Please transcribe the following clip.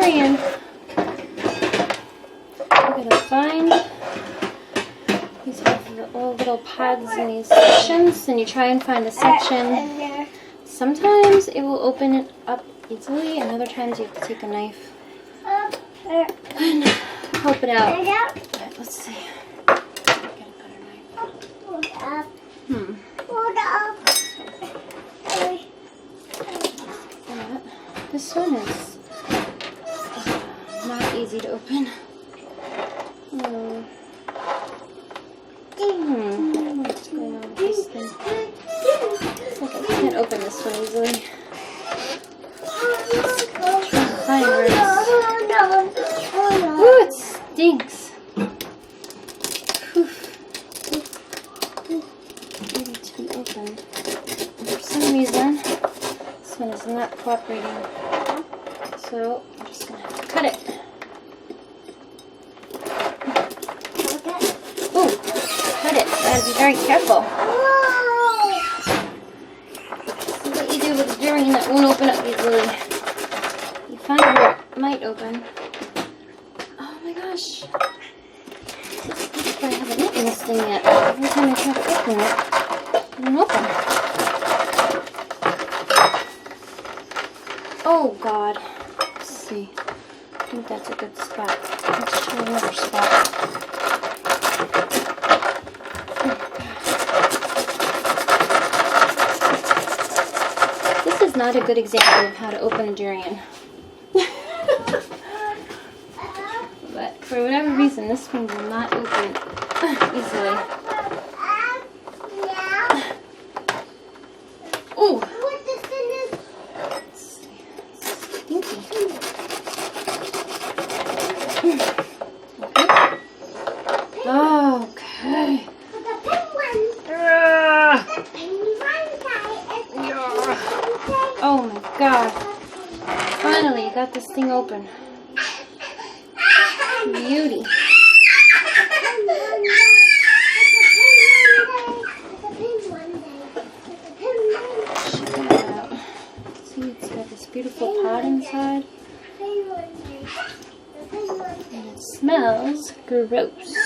durian. We're gonna find these have all little pads in these sections, and you try and find a section. Sometimes it will open it up easily, and other times you have to take a knife and help it out. Alright, let's see. Get a better knife. This one is not easy to open. What's going on with this thing? It's like I can't open this one easily. Fine, ooh, it stinks. Maybe it's been opened. For some reason, this one is not cooperating. So I'm just gonna have to cut it. Ooh, cut it. Gotta be very careful. See what you do with the durian that won't open up easily. You find where it might open. Oh my gosh. I haven't opened this thing yet. Every time I try to open it, it won't open. Oh God. Let's see. I think that's a good spot. Let's try another spot. This is not a good example of how to open a durian. But for whatever reason, this one will not open easily. Ooh! Let's see. Stinky. Okay. Oh my God. Finally, got this thing open. Beauty. Check that out. See, it's got this beautiful pod inside. And it smells gross.